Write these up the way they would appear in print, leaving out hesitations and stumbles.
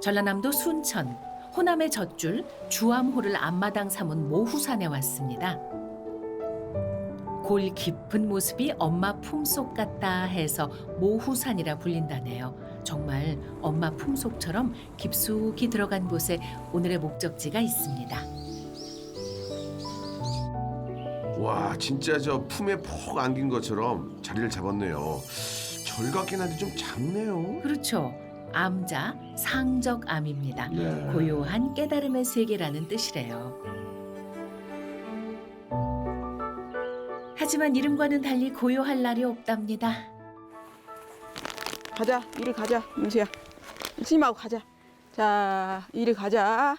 전라남도 순천, 호남의 젖줄 주암호를 앞마당 삼은 모후산에 왔습니다. 골 깊은 모습이 엄마 품속 같다 해서 모후산이라 불린다네요. 정말 엄마 품속처럼 깊숙이 들어간 곳에 오늘의 목적지가 있습니다. 와, 진짜 저 품에 푹 안긴 것처럼 자리를 잡았네요. 절 같긴 한데 좀 작네요. 그렇죠. 암자, 상적암입니다. 네. 고요한 깨달음의 세계라는 뜻이래요. 하지만 이름과는 달리 고요할 날이 없답니다. 가자, 이리 가자, 민수야. 스님하고 가자. 자, 이리 가자.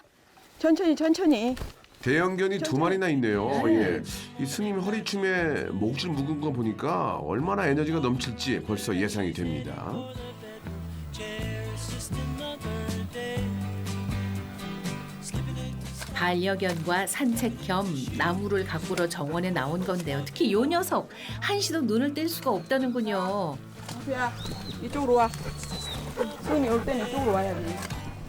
천천히, 천천히. 대형견이 두 마리나 있네요. 네. 예. 이 스님 허리춤에 목줄 묶은 거 보니까 얼마나 에너지가 넘칠지 벌써 예상이 됩니다. 반려견과 산책 겸 나무를 가꾸러 정원에 나온 건데요. 특히 요 녀석 한시도 눈을 뗄 수가 없다는군요. 민수야, 이쪽으로 와. 스님이 올 때는 이쪽으로 와야지.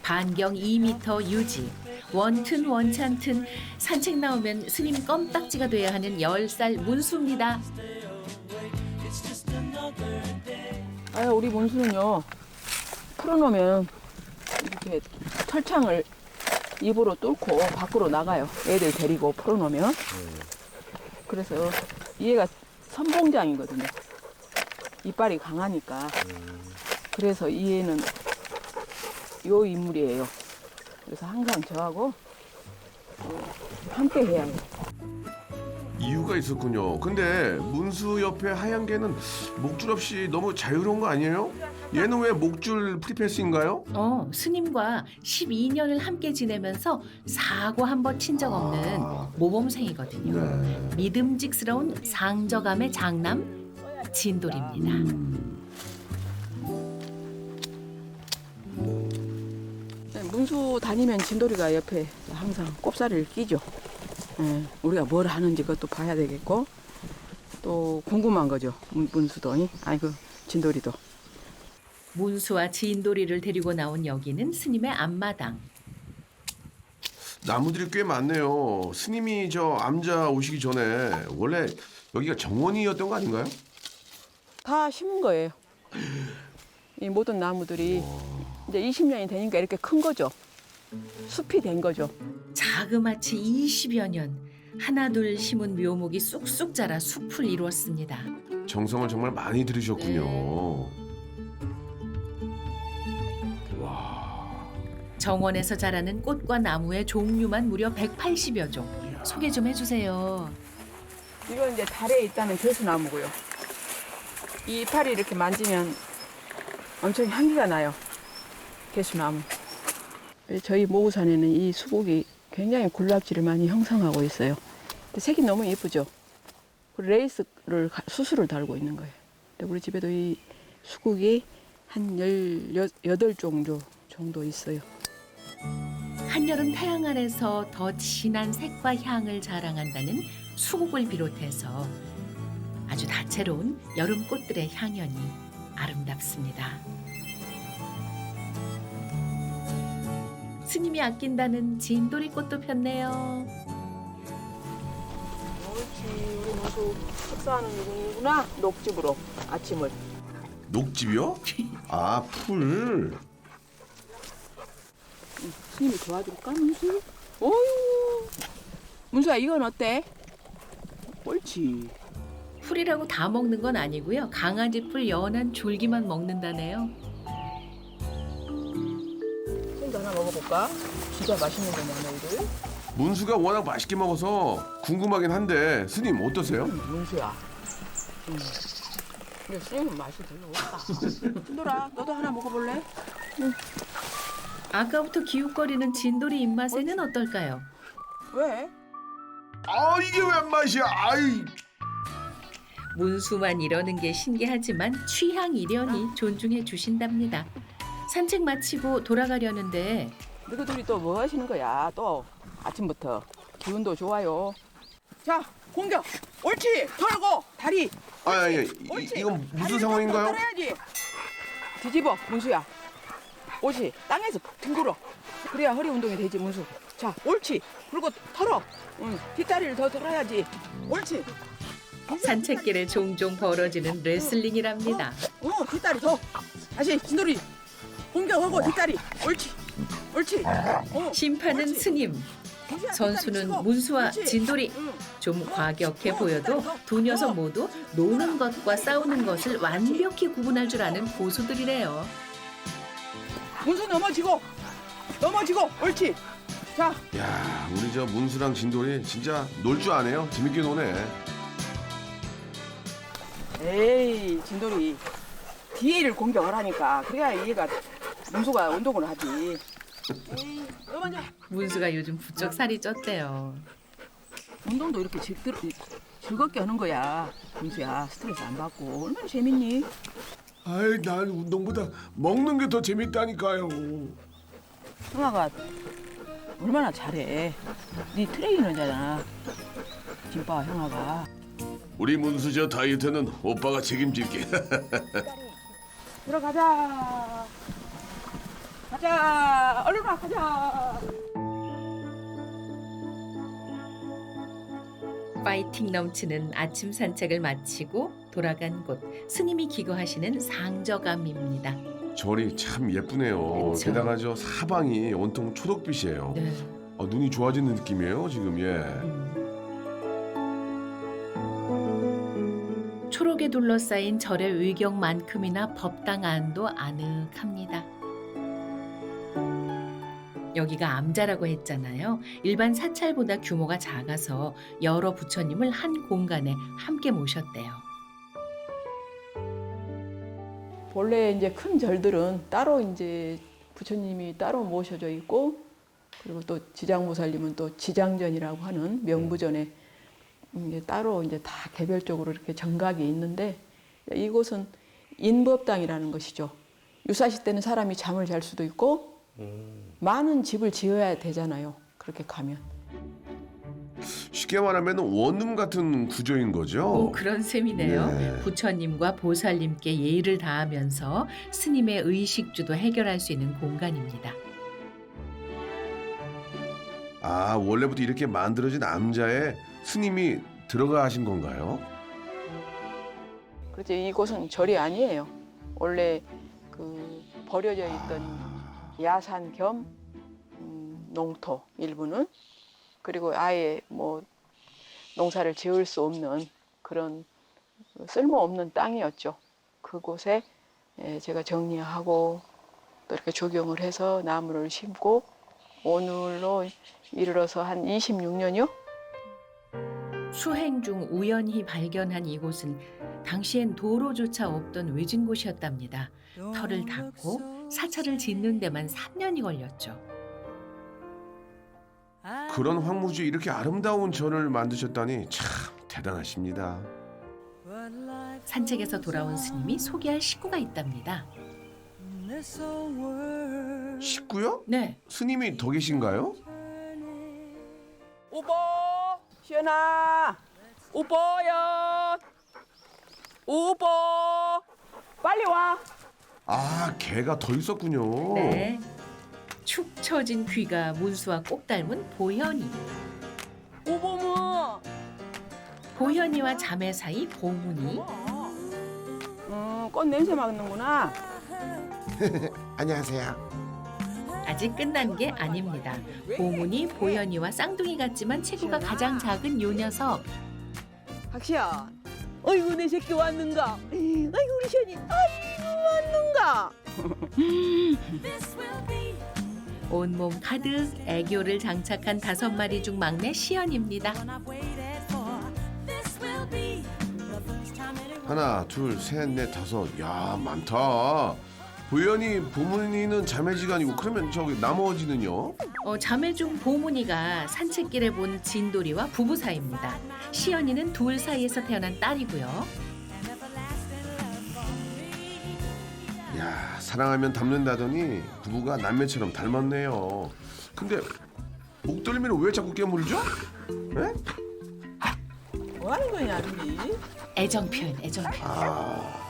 반경 2m 유지. 원튼 원찬튼 산책 나오면 스님 껌딱지가 돼야 하는 10살 문수입니다. 아유, 우리 문수는요. 풀어놓으면 이렇게 철창을 입으로 뚫고 밖으로 나가요. 애들 데리고 풀어놓으면. 그래서 얘가 선봉장이거든요. 이빨이 강하니까. 그래서 이 애는 요 인물이에요. 그래서 항상 저하고 함께 해야 해요. 이유가 있었군요. 근데 문수 옆에 하얀 개는 목줄 없이 너무 자유로운 거 아니에요? 얘는 왜 목줄 프리패스인가요? 스님과 12년을 함께 지내면서 사고 한 번 친 적 없는 모범생이거든요. 네. 믿음직스러운 상저감의 장남 진돌입니다. 네, 문수 다니면 진돌이가 옆에 항상 꼽사리를 끼죠. 예, 우리가 뭘 하는지 그것도 봐야 되겠고 또 궁금한 거죠. 문수도 아이고 진돌이도. 문수와 진돌이를 데리고 나온 여기는 스님의 앞마당. 나무들이 꽤 많네요. 스님이 저 암자 오시기 전에 원래 여기가 정원이었던 거 아닌가요? 다 심은 거예요. 이 모든 나무들이 이제 20년이 되니까 이렇게 큰 거죠. 숲이 된 거죠. 자그마치 20여 년 하나둘 심은 묘목이 쑥쑥 자라 숲을 이루었습니다. 정성을 정말 많이 들으셨군요. 정원에서 자라는 꽃과 나무의 종류만 무려 180여 종. 소개 좀 해주세요. 이건 이제 달에 있다는 개수나무고요. 이 이파리 이렇게 만지면 엄청 향기가 나요. 개수나무. 저희 모우산에는 이 수국이 굉장히 군락지를 많이 형성하고 있어요. 근데 색이 너무 예쁘죠. 그리고 레이스를 수수를 달고 있는 거예요. 근데 우리 집에도 이 수국이 한 18종 정도 있어요. 한여름 태양 아래서 더 진한 색과 향을 자랑한다는 수국을 비롯해서 아주 다채로운 여름 꽃들의 향연이 아름답습니다. 스님이 아낀다는 진돌이 꽃도 폈네요. 옳지, 우리 모두 식사하는 중이구나. 녹즙으로 아침을. 녹즙이요? 아, 풀. 스님이 도와줄까, 문수? 어휴. 문수야, 이건 어때? 옳지. 풀이라고 다 먹는 건 아니고요. 강아지 풀 연한 줄기만 먹는다네요. 손도 하나 먹어볼까? 진짜 맛있는 거냐, 너희들? 문수가 워낙 맛있게 먹어서 궁금하긴 한데 스님 어떠세요? 문수야. 근데 스님은 맛이 별로 없다. 순돌아, 너도 하나 먹어볼래? 아까부터 기웃거리는 진돌이 입맛에는 어떨까요? 왜? 아, 이게 웬 맛이야? 아이. 문수만 이러는 게 신기하지만 취향 이련이 존중해 주신답니다. 산책 마치고 돌아가려는데 너희들이 또 뭐 하시는 거야? 또 아침부터 기운도 좋아요. 자, 공격. 옳지. 더하고 다리. 아니, 옳지. 이건 무슨 다리를 상황인가요? 좀 더 떨어야지. 뒤집어, 문수야. 옳지. 땅에서 푹 뒹굴어. 그래야 허리 운동이 되지, 문수. 자, 옳지. 그리고 털어. 응, 뒷다리를 더 털어야지. 옳지. 산책길에 종종 벌어지는 레슬링이랍니다. 뒷다리 더. 다시, 진돌이. 공격하고 뒷다리. 옳지. 옳지. 심판은 옳지. 스님, 선수는 문수와 진돌이. 좀 과격해 보여도 두 녀석 모두 노는 것과 싸우는 것을 완벽히 구분할 줄 아는 고수들이래요. 문수 넘어지고. 옳지. 자, 야, 우리 저 문수랑 진돌이 진짜 놀 줄 아네요. 재밌게 노네. 에이, 진돌이. 뒤에를 공격을 하니까. 그래야 얘가 문수가 운동을 하지. 에이, 너 먼저. 문수가 요즘 부쩍 살이 쪘대요. 운동도 이렇게 즐겁게 하는 거야. 문수야, 스트레스 안 받고. 얼마나 재밌니? 아이, 난 운동보다 먹는 게 더 재밌다니까요. 형아가 얼마나 잘해. 네 트레이너잖아. 김빠 형아가. 우리 문수 저 다이어트는 오빠가 책임질게. 들어가자. 가자. 얼른 와, 가자. 파이팅 넘치는 아침 산책을 마치고 돌아간 곳, 스님이 기거하시는 상저감입니다. 절이 참 예쁘네요. 그쵸. 게다가 저 사방이 온통 초록빛이에요. 네. 눈이 좋아지는 느낌이에요, 지금. 예. 초록에 둘러싸인 절의 의경만큼이나 법당 안도 아늑합니다. 여기가 암자라고 했잖아요. 일반 사찰보다 규모가 작아서 여러 부처님을 한 공간에 함께 모셨대요. 본래 이제 큰 절들은 따로 이제 부처님이 따로 모셔져 있고, 그리고 또 지장보살님은 또 지장전이라고 하는 명부전에 이제 따로 이제 다 개별적으로 이렇게 정각이 있는데, 이곳은 인법당이라는 것이죠. 유사시 때는 사람이 잠을 잘 수도 있고 많은 집을 지어야 되잖아요. 그렇게 가면. 쉽게 말하면 원룸 같은 구조인 거죠. 그런 셈이네요. 네. 부처님과 보살님께 예의를 다하면서 스님의 의식주도 해결할 수 있는 공간입니다. 아, 원래부터 이렇게 만들어진 암자에 스님이 들어가 하신 건가요? 그렇지, 이곳은 절이 아니에요. 원래 그 버려져 있던 야산 겸 농토 일부는, 그리고 아예 뭐 농사를 지을 수 없는 그런 쓸모없는 땅이었죠. 그곳에 제가 정리하고 또 이렇게 조경을 해서 나무를 심고 오늘로 이르러서 한 26년이요? 수행 중 우연히 발견한 이곳은 당시엔 도로조차 없던 외진 곳이었답니다. 터를 닦고 사찰을 짓는 데만 3년이 걸렸죠. 그런 황무지에 이렇게 아름다운 절을 만드셨다니 참 대단하십니다. 산책에서 돌아온 스님이 소개할 식구가 있답니다. 식구요? 네, 스님이 더 계신가요? 오보, 시연아, 오보야, 오보, 빨리 와. 아, 개가 더 있었군요. 네. 축 처진 귀가 문수와 꼭 닮은 보현이. 오보무. 보현이와 자매 사이 보문이. 꽃 냄새 맡는구나. 안녕하세요. 아직 끝난 게 아닙니다. 보문이 보현이와 쌍둥이 같지만 체구가 가장 작은 요 녀석. 박시연. 어이구 내 새끼 왔는가. 아이고 우리 시연이. 아이고 왔는가. 온몸 가득 애교를 장착한 5마리 중 막내 시연입니다. 하나, 둘, 셋, 넷, 다섯. 야, 많다. 보현이, 보문이는 자매지간이고 그러면 저기 나머지는요? 자매 중 보문이가 산책길에 본 진돌이와 부부 사이입니다. 시연이는 둘 사이에서 태어난 딸이고요. 야, 사랑하면 닮는다더니 부부가 남매처럼 닮았네요. 근데 목덜미를 왜 자꾸 깨물죠? 네? 뭐 하는 거냐 우리? 애정 표현, 애정 표현.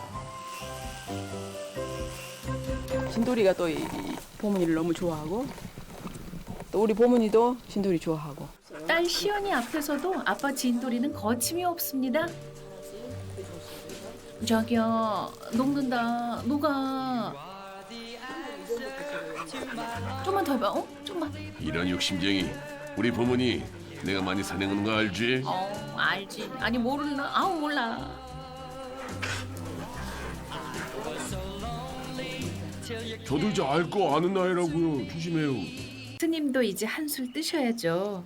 진돌이가 또 이 보문이를 너무 좋아하고 또 우리 보문이도 진돌이 좋아하고. 딸 시연이 앞에서도 아빠 진돌이는 거침이 없습니다. 자기야, 녹는다. 녹아. 좀만 더 해봐. 좀만. 이런 욕심쟁이. 우리 부모니 내가 많이 사냥하는 거 알지? 알지. 아니 모르나? 몰라. 저도 이제 알 거 아는 나이라고요. 조심해요. 스님도 이제 한술 뜨셔야죠.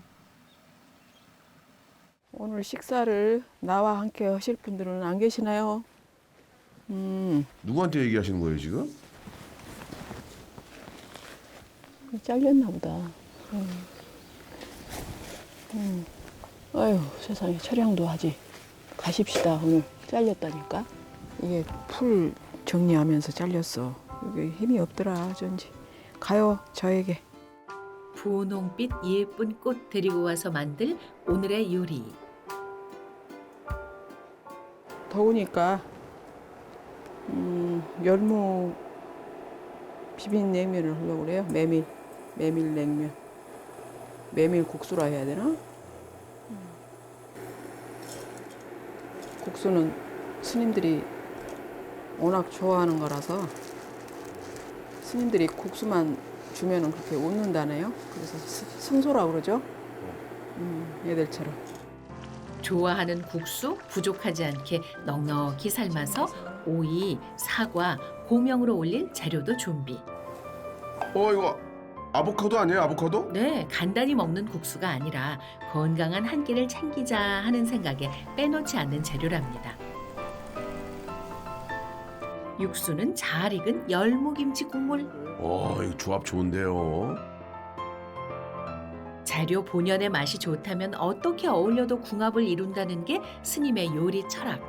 오늘 식사를 나와 함께 하실 분들은 안 계시나요? 누구한테 얘기하시는 거예요 지금? 잘렸나 보다. 아유 세상에 촬영도 하지. 가십시다. 오늘 잘렸다니까. 이게 풀 정리하면서 잘렸어. 이게 힘이 없더라 어쩐지. 가요 저에게. 분홍빛 예쁜 꽃 데리고 와서 만들 오늘의 요리. 더우니까 열무 비빔 냉면을 하려고 그래요. 메밀 냉면. 메밀 국수라 해야 되나? 국수는 스님들이 워낙 좋아하는 거라서 스님들이 국수만 주면은 그렇게 웃는다네요. 그래서 승소라고 그러죠. 얘들처럼. 좋아하는 국수 부족하지 않게 넉넉히 삶아서 오이, 사과, 고명으로 올린 재료도 준비. 이거 아보카도 아니에요? 아보카도? 네, 간단히 먹는 국수가 아니라 건강한 한 끼를 챙기자 하는 생각에 빼놓지 않는 재료랍니다. 육수는 잘 익은 열무김치 국물. 이거 조합 좋은데요. 재료 본연의 맛이 좋다면 어떻게 어울려도 궁합을 이룬다는 게 스님의 요리 철학.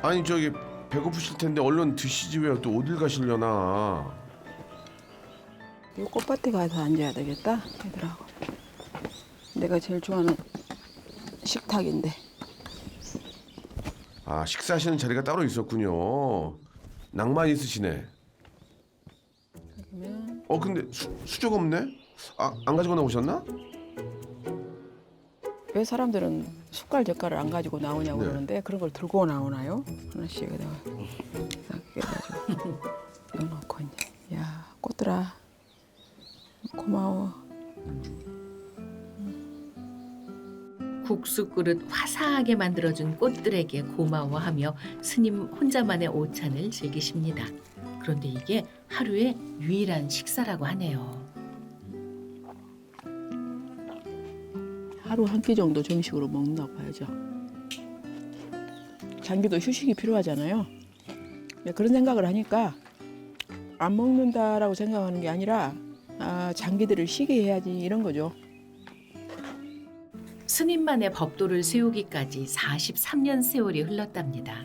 아니 저기 배고프실 텐데 얼른 드시지 왜 또 어딜 가시려나. 이 꽃밭에 가서 앉아야 되겠다 얘들하고. 내가 제일 좋아하는 식탁인데. 식사하시는 자리가 따로 있었군요. 낭만 있으시네. 그러면 근데 수저가 없네? 안 가지고 나오셨나? 왜 사람들은 숟갈 젓갈을 안 가지고 나오냐고 네. 그러는데 그런 걸 들고 나오나요? 하나씩 여기다가 해가지고 넣어놓고 이제. 야 꽃들아 고마워. 국수 그릇 화사하게 만들어준 꽃들에게 고마워하며 스님 혼자만의 오찬을 즐기십니다. 그런데 이게 하루의 유일한 식사라고 하네요. 하루 한 끼 정도 정식으로 먹는다고 봐야죠. 장기도 휴식이 필요하잖아요. 그런 생각을 하니까 안 먹는다라고 생각하는 게 아니라 장기들을 쉬게 해야지 이런 거죠. 스님만의 법도를 세우기까지 43년 세월이 흘렀답니다.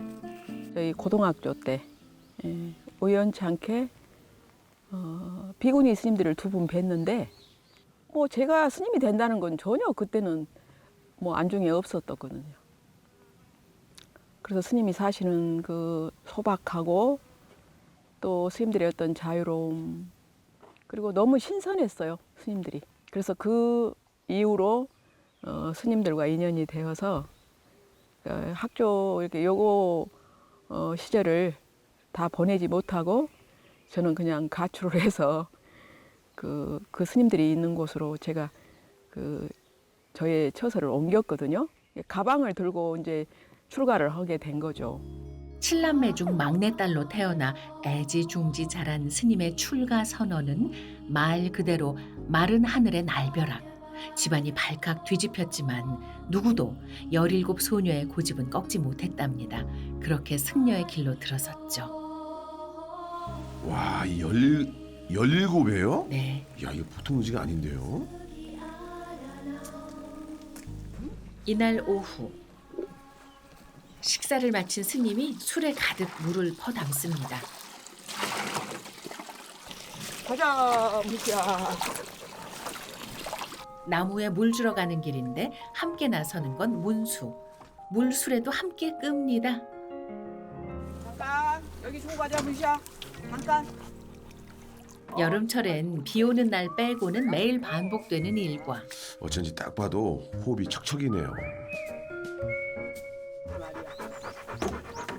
저희 고등학교 때 우연치 않게 비구니 스님들을 두 분 뵀는데 제가 스님이 된다는 건 전혀 그때는 안중에 없었거든요. 그래서 스님이 사시는 그 소박하고 또 스님들의 어떤 자유로움 그리고 너무 신선했어요 스님들이. 그래서 그 이후로 스님들과 인연이 되어서 학교 이렇게 여고 시절을 다 보내지 못하고 저는 그냥 가출을 해서 그 스님들이 있는 곳으로 제가 저의 처서를 옮겼거든요. 가방을 들고 이제 출가를 하게 된 거죠. 칠남매 중 막내딸로 태어나 애지중지 자란 스님의 출가 선언은 말 그대로 마른 하늘의 날벼락. 집안이 발칵 뒤집혔지만 누구도 17 소녀의 고집은 꺾지 못했답니다. 그렇게 승려의 길로 들어섰죠. 와, 17이에요? 네. 야, 이거 보통 의지가 아닌데요. 이날 오후 식사를 마친 스님이 술에 가득 물을 퍼담습니다. 가자, 무지야. 나무에 물 주러 가는 길인데 함께 나서는 건 문수. 물술에도 함께 끕니다. 잠깐 여기 주고 가자. 가자 문시야. 잠깐. 여름철엔 비 오는 날 빼고는 매일 반복되는 일과 어쩐지 딱 봐도 호흡이 척척이네요.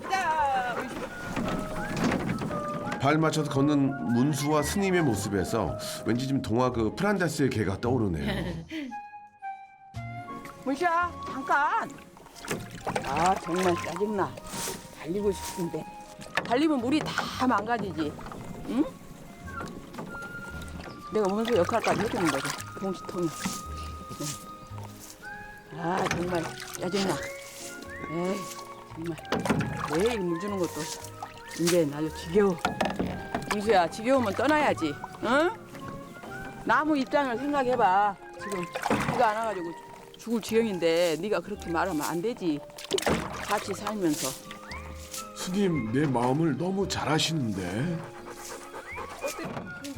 가자 문시. 발 맞춰서 걷는 문수와 스님의 모습에서 왠지 좀 동화 그 프란다스의 개가 떠오르네요. 문시야 잠깐. 아 정말 짜증나. 달리고 싶은데 달리면 물이 다 망가지지. 응? 내가 문수 역할까지 해주는 거지. 동시통역. 아 정말 짜증나. 에이 정말 매일 물 주는 것도 이제 나도 지겨워. 문수야 지겨우면 떠나야지. 응? 나무 입장을 생각해봐. 지금 비가 안 와가지고 죽을 지경인데 네가 그렇게 말하면 안 되지. 같이 살면서. 스님, 내 마음을 너무 잘 아시는데.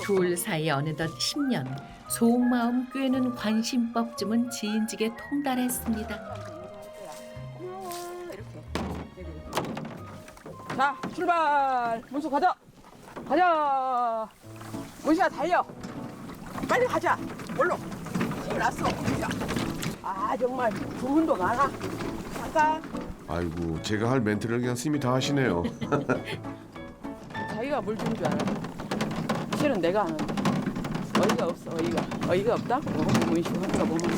둘 사이 어느덧 10년 속마음 꿰는 관심법쯤은 지인직에 통달했습니다. 고마워 이렇게. 자 출발. 문수 가자. 가자. 문수야 달려. 빨리 가자. 얼른. 힘이 났어. 문수야. 아 정말 주문도 많아. 잠깐. 아이고, 제가 할 멘트를 그냥 스님이 다 하시네요. 자기가 물 주는 줄 알아. 실은 내가 하는데 어이가 없어. 어이가 없다. 문수 하니까 뭐만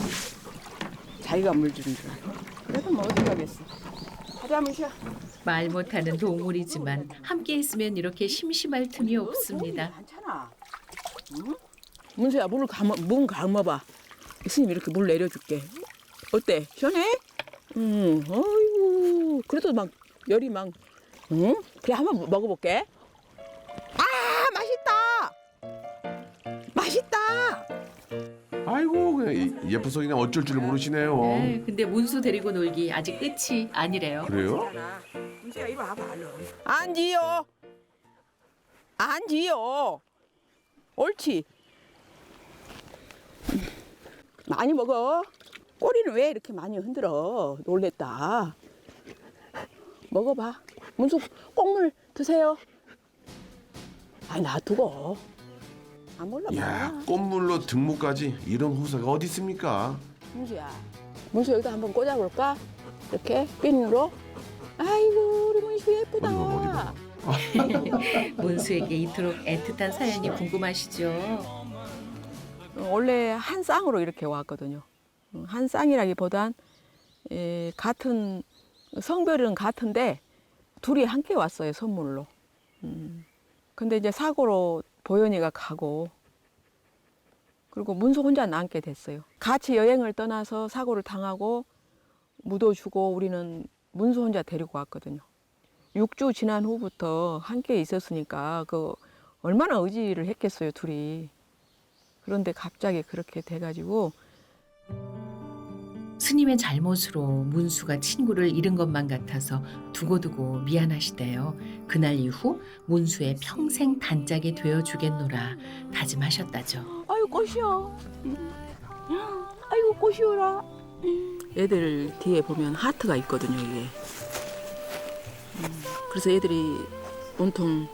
자기가 물 주는 줄 알아. 그래도 뭐 어디 가겠어. 가자 문수야. 말 못하는 동물이지만 함께 있으면 이렇게 심심할 틈이 없습니다. 많잖아. 응? 문수야 문 감아봐. 스님 이렇게 물 내려줄게. 어때? 시원해? 응. 어이구. 그래도 막 열이 막. 응? 그래 한번 먹어볼게. 아 맛있다. 맛있다. 아이고, 그냥 예뻐서 그냥 어쩔 줄 모르시네요. 네, 근데 문수 데리고 놀기 아직 끝이 아니래요. 그래요? 문수야 이리 와봐 얼른. 앉지요. 앉지요. 옳지. 많이 먹어. 꼬리는 왜 이렇게 많이 흔들어? 놀랬다. 먹어봐. 문수 꽁물 드세요. 아 놔두고. 안 몰라 이야, 몰라. 꽃물로 등목까지 이런 호사가 어디 있습니까? 문수야. 문수 여기다 한번 꽂아볼까? 이렇게 핀으로. 아이고 우리 문수 예쁘다. 어디 봐. 문수에게 이토록 애틋한 사연이 궁금하시죠? 원래 한 쌍으로 이렇게 왔거든요. 한 쌍이라기보단 같은 성별은 같은데 둘이 함께 왔어요 선물로. 근데 이제 사고로 보현이가 가고 그리고 문수 혼자 남게 됐어요. 같이 여행을 떠나서 사고를 당하고 묻어주고 우리는 문수 혼자 데리고 왔거든요. 6주 지난 후부터 함께 있었으니까 그 얼마나 의지를 했겠어요 둘이. 그런데 갑자기 그렇게 돼가지고 스님의 잘못으로 문수가 친구를 잃은 것만 같아서 두고두고 미안하시대요. 그날 이후 문수의 평생 단짝이 되어주겠노라 다짐하셨다죠. 아유 꽃이요. 아이고 꽃이오라. 애들 뒤에 보면 하트가 있거든요 이게. 그래서 애들이 온통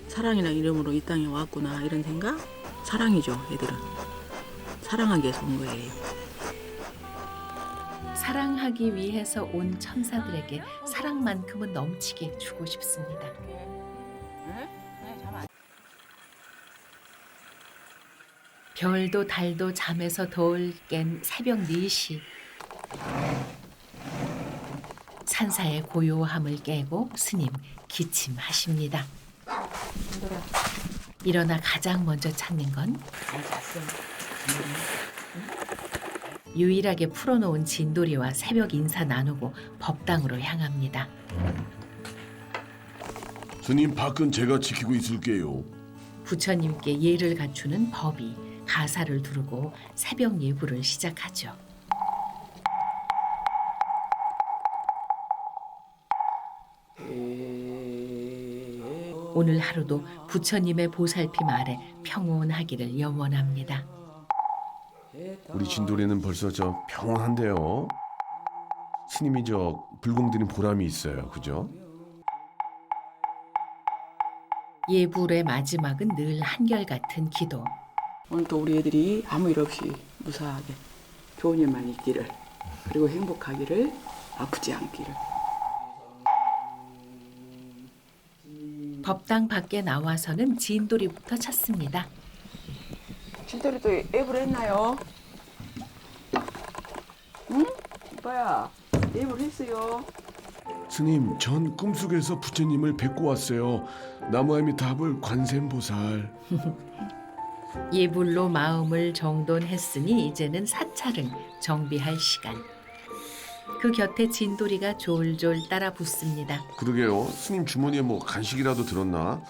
사랑이라는 이름으로 이 땅에 왔구나 이런 생각? 사랑이죠 애들은. 사랑하기 위해서 온 거예요. 사랑하기 위해서 온 천사들에게 사랑만큼은 넘치게 주고 싶습니다. 별도 달도 잠에서 덜 깬 새벽 4시. 산사의 고요함을 깨고 스님 기침하십니다. 일어나 가장 먼저 찾는 건 유일하게 풀어놓은 진돌이와 새벽 인사 나누고 법당으로 향합니다. 스님 밖은 제가 지키고 있을게요. 부처님께 예를 갖추는 법이 가사를 두르고 새벽 예불을 시작하죠. 오늘 하루도 부처님의 보살핌 아래 평온하기를 염원합니다. 우리 진돌이는 벌써 저 평온한데요. 스님이 저 불공드린 보람이 있어요. 그죠? 예불의 마지막은 늘 한결같은 기도. 오늘 또 우리 애들이 아무 일 없이 무사하게 좋은 일만 있기를, 그리고 행복하기를, 아프지 않기를. 법당 밖에 나와서는 진돌이부터 찾습니다. 진돌이 또 예불 했나요? 응? 오빠야, 예불 했어요. 스님, 전 꿈속에서 부처님을 뵙고 왔어요. 나무아미타불 관세음보살. 예불로 마음을 정돈했으니 이제는 사찰을 정비할 시간. 그 곁에 진돌이가 졸졸 따라 붙습니다. 그러게요. 스님 주머니에 뭐 간식이라도 들었나?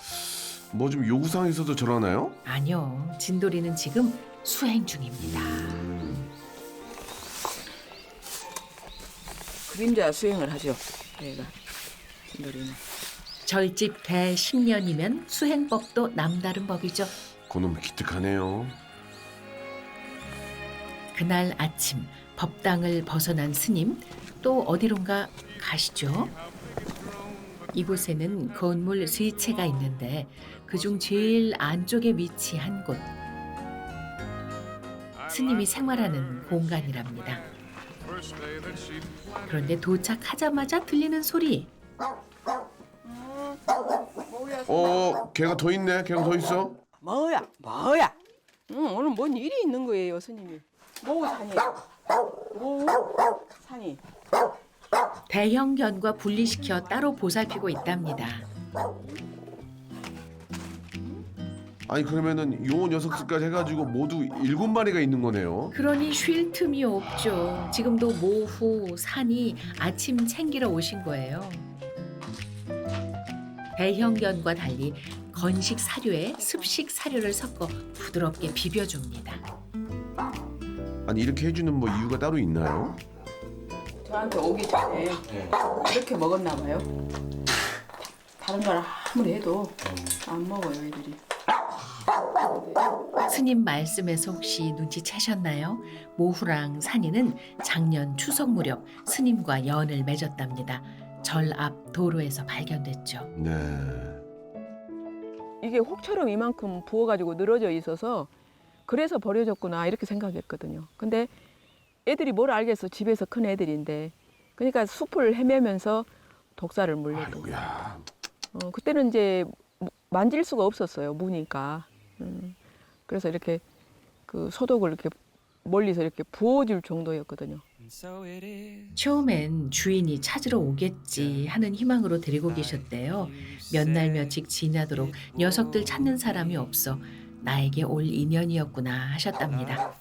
뭐 좀 요구사항 있어서 저러나요? 아니요, 진돌이는 지금 수행 중입니다. 그림자 수행을 하죠. 얘가 진돌이는. 절집 대 10년이면 수행법도 남다른 법이죠. 그놈 기특하네요. 그날 아침 법당을 벗어난 스님, 또 어디론가 가시죠. 이곳에는 건물 3채가 있는데 그중 제일 안쪽에 위치한 곳, 스님이 생활하는 공간이랍니다. 그런데 도착하자마자 들리는 소리. 걔가 더 있네. 걔가 더 있어. 뭐야? 오늘 뭔 일이 있는 거예요, 스님이. 모우산이. 모우산이. 대형견과 분리시켜 따로 보살피고 있답니다. 아니 그러면은 요 녀석들까지 해가지고 모두 7마리가 있는 거네요. 그러니 쉴 틈이 없죠. 지금도 모후, 산이 아침 챙기러 오신 거예요. 대형견과 달리 건식 사료에 습식 사료를 섞어 부드럽게 비벼줍니다. 아니 이렇게 해주는 뭐 이유가 따로 있나요? 저한테 오기 전에 이렇게 먹었나 봐요. 다른 걸 아무리 해도 안 먹어요, 애들이. 스님 말씀에서 혹시 눈치채셨나요? 모후랑 산이는 작년 추석 무렵 스님과 연을 맺었답니다. 절 앞 도로에서 발견됐죠. 네. 이게 혹처럼 이만큼 부어가지고 늘어져 있어서 그래서 버려졌구나 이렇게 생각했거든요. 근데 애들이 뭘 알겠어. 집에서 큰 애들인데. 그러니까 숲을 헤매면서 독사를 물렸던 거예요. 아이고야. 그때는 이제 만질 수가 없었어요. 무니까. 그래서 이렇게 그 소독을 이렇게 멀리서 이렇게 부어줄 정도였거든요. 처음엔 주인이 찾으러 오겠지 하는 희망으로 데리고 계셨대요. 몇 날 며칠 지나도록 녀석들 찾는 사람이 없어 나에게 올 인연이었구나 하셨답니다.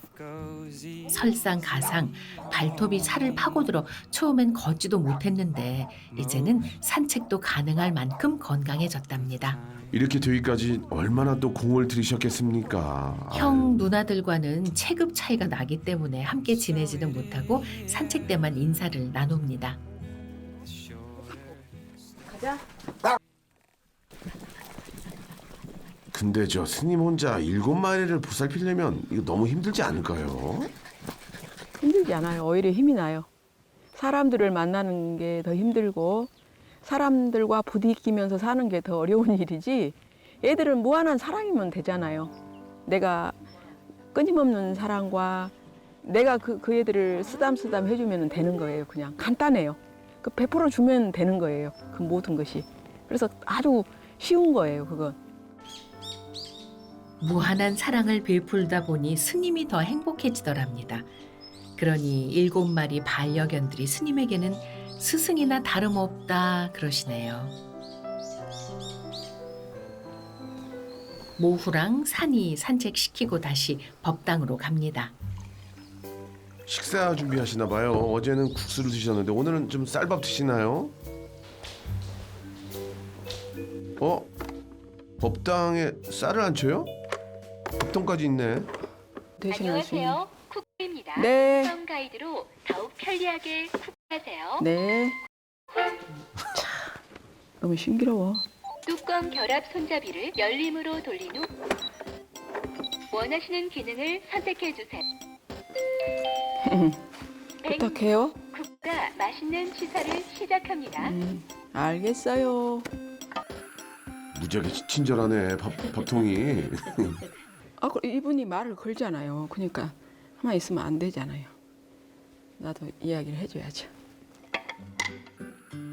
설상가상 발톱이 살을 파고들어 처음엔 걷지도 못했는데 이제는 산책도 가능할 만큼 건강해졌답니다. 이렇게 되기까지 얼마나 또 공을 들이셨겠습니까? 형 누나들과는 체급 차이가 나기 때문에 함께 지내지는 못하고 산책 때만 인사를 나눕니다. 가자. 근데 저 스님 혼자 7마리를 보살피려면 이거 너무 힘들지 않을까요? 힘들지 않아요. 오히려 힘이 나요. 사람들을 만나는 게 더 힘들고 사람들과 부딪히면서 사는 게 더 어려운 일이지, 애들은 무한한 사랑이면 되잖아요. 내가 끊임없는 사랑과 내가 그 애들을 쓰담쓰담 해주면 되는 거예요. 그냥 간단해요. 그 100% 주면 되는 거예요. 그 모든 것이. 그래서 아주 쉬운 거예요. 그건. 무한한 사랑을 베풀다 보니 스님이 더 행복해지더랍니다. 그러니 7마리 반려견들이 스님에게는 스승이나 다름없다 그러시네요. 모후랑 산이 산책시키고 다시 법당으로 갑니다. 식사 준비하시나 봐요. 어제는 국수를 드셨는데 오늘은 좀 쌀밥 드시나요? 법당에 쌀을 안 쳐요? 법통까지 있네. 대신할 수 있는. 안녕하세요. 쿡입니다. 네. 수험 가이드로 더욱 편리하게 쿡하세요. 네. 참, 너무 싱그러워. 뚜껑 결합 손잡이를 열림으로 돌린 후 원하시는 기능을 선택해 주세요. 부탁해요. 쿡과 맛있는 시사를 시작합니다. 알겠어요. 무지하게 친절하네. 밥통이. 아, 이분이 말을 걸잖아요. 그러니까 가만히 있으면 안 되잖아요. 나도 이야기를 해줘야죠.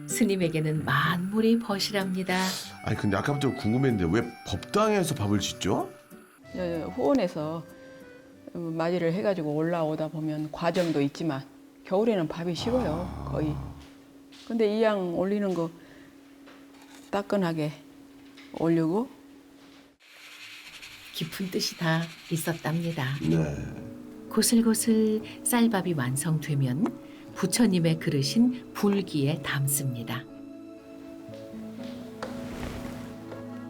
스님에게는 만물이 벗이랍니다. 아니 근데 아까부터 궁금했는데 왜 법당에서 밥을 짓죠? 후원에서 맞이를 해가지고 올라오다 보면 과정도 있지만 겨울에는 밥이 식어요. 거의. 근데 이 양 올리는 거 따끈하게 올리고 깊은 뜻이 다 있었답니다. 네. 고슬고슬 쌀밥이 완성되면 부처님의 그릇인 불기에 담습니다.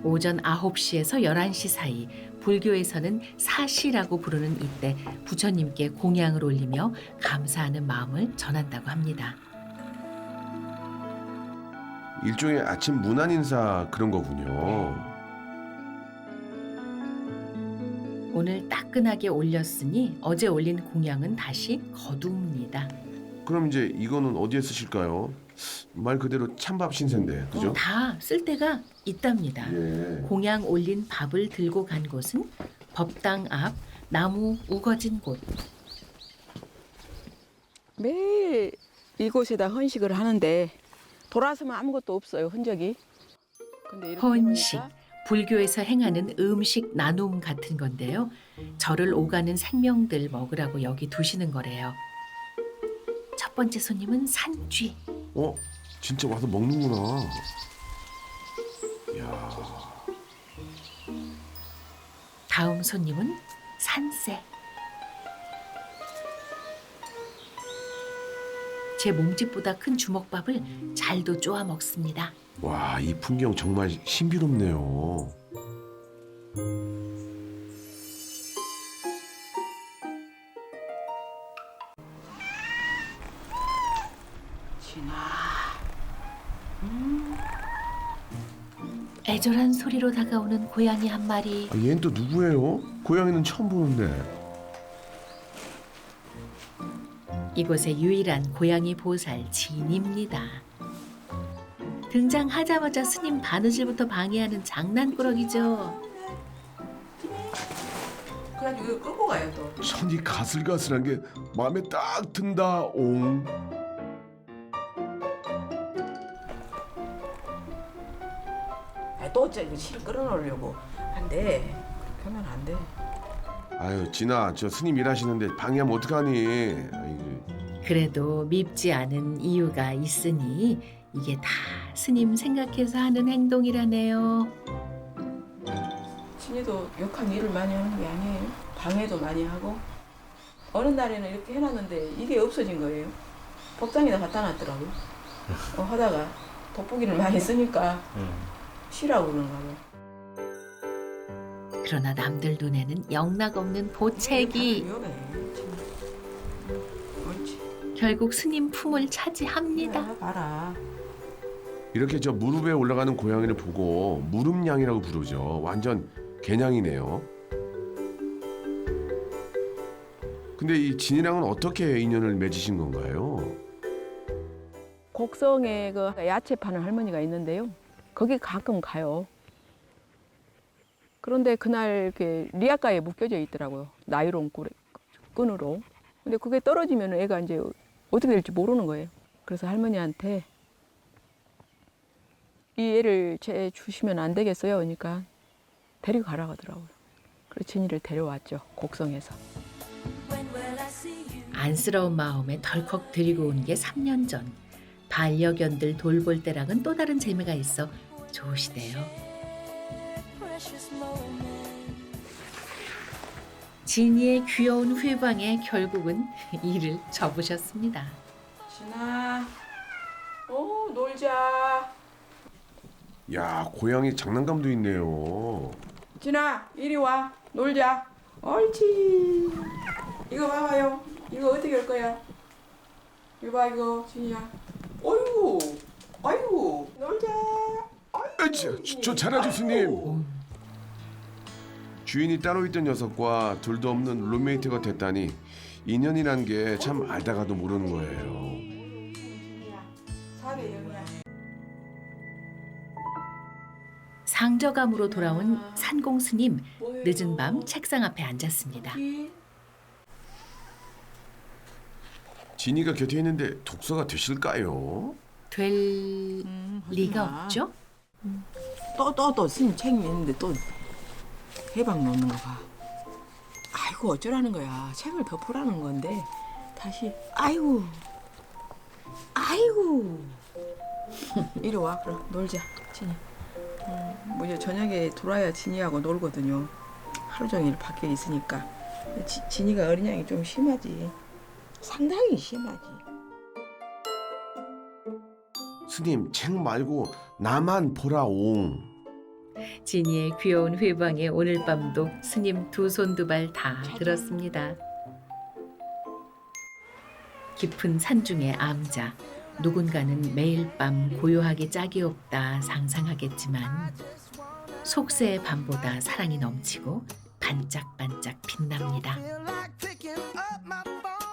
오전 9시에서 11시 사이 불교에서는 사시라고 부르는 이때 부처님께 공양을 올리며 감사하는 마음을 전한다고 합니다. 일종의 아침 문안 인사 그런 거군요. 오늘 따끈하게 올렸으니 어제 올린 공양은 다시 거두입니다. 그럼 이제 이거는 어디에 쓰실까요? 말 그대로 찬밥 신세인데, 그죠? 다 쓸 데가 있답니다. 예. 공양 올린 밥을 들고 간 곳은 법당 앞 나무 우거진 곳. 매일 이곳에다 헌식을 하는데 돌아서면 아무것도 없어요. 흔적이. 근데 이렇게 헌식, 해보니까 불교에서 행하는 음식 나눔 같은 건데요. 절을 오가는 생명들 먹으라고 여기 두시는 거래요. 첫 번째 손님은 산쥐. 진짜 와서 먹는구나. 야, 다음 손님은 산새. 제 몸집보다 큰 주먹밥을 잘도 쪼아 먹습니다. 와, 이 풍경 정말 신비롭네요. 애절한 소리로 다가오는 고양이 한 마리. 얘는 또 누구예요? 고양이는 처음 보는데. 이곳의 유일한 고양이 보살 진입니다. 등장하자마자 스님 바느질부터 방해하는 장난꾸러기죠. 그래가지고 이거 끌고 가요 또. 천이 가슬가슬한 게 마음에 딱 든다. 옹. 또 이거 실 끌어놓으려고 한데 그렇게 하면 안 돼. 아유, 진아, 저 스님 일하시는데 방해하면 어떡하니? 아이고. 그래도 밉지 않은 이유가 있으니 이게 다 스님 생각해서 하는 행동이라네요. 신이도 욕한 일을 많이 하는 게 아니에요. 방해도 많이 하고 어느 날에는 이렇게 해놨는데 이게 없어진 거예요. 복장에다 갖다 놨더라고요. 하다가 돋보기를 많이 쓰니까 쉬라고 그러는가 봐요. 그러나 남들 눈에는 영락없는 보채기. 위험해. 옳지. 결국 스님 품을 차지합니다. 봐라. 이렇게 저 무릎에 올라가는 고양이를 보고 무릎냥이라고 부르죠. 완전 개냥이네요. 근데 이 진이랑은 어떻게 인연을 맺으신 건가요? 곡성에 그 야채 파는 할머니가 있는데요. 거기 가끔 가요. 그런데 그날 이렇게 리아카에 묶여져 있더라고요. 나이론 끈으로. 근데 그게 떨어지면 애가 이제 어떻게 될지 모르는 거예요. 그래서 할머니한테 이 애를 제 주시면 안 되겠어요. 그러니까 데리고 가라고 하더라고요. 그래서 진이를 데려왔죠. 곡성에서. 안쓰러운 마음에 덜컥 데리고 온 게 3년 전. 반려견들 돌볼 때랑은 또 다른 재미가 있어 좋으시대요. 진이의 귀여운 회방에 결국은 이를 접으셨습니다. 진아, 놀자. 야, 고양이 장난감도 있네요. 진아, 이리 와. 놀자. 옳지. 이거 봐봐요. 이거 어떻게 할 거야? 이거 봐, 이거, 진이야. 어이구, 아이고, 놀자. 저 잘하죠, 스님. 주인이 따로 있던 녀석과 둘도 없는 룸메이트가 됐다니 인연이란 게 참 알다가도 모르는 거예요. 4대 0이야. 상저감으로 돌아온 산공 스님, 늦은 밤 책상 앞에 앉았습니다. 진이가 곁에 있는데 독서가 되실까요? 될 리가 하지마. 없죠? 또 스님 책임 있는데 또 해방 놓는 거 봐. 아이고 어쩌라는 거야. 책을 덮으라는 건데 다시 아이고 이리 와 그럼 놀자 진이. 뭐 이제 저녁에 들어와야 진이하고 놀거든요. 하루 종일 밖에 있으니까. 진이가 어린 양이 좀 심하지. 상당히 심하지. 스님 책 말고 나만 보라옹. 진이의 귀여운 회방에 오늘 밤도 스님 두 손 두 발 다 들었습니다. 깊은 산중의 암자, 누군가는 매일 밤 고요하게 짝이 없다 상상하겠지만 속세의 밤보다 사랑이 넘치고 반짝반짝 빛납니다. Feel like picking up my phone.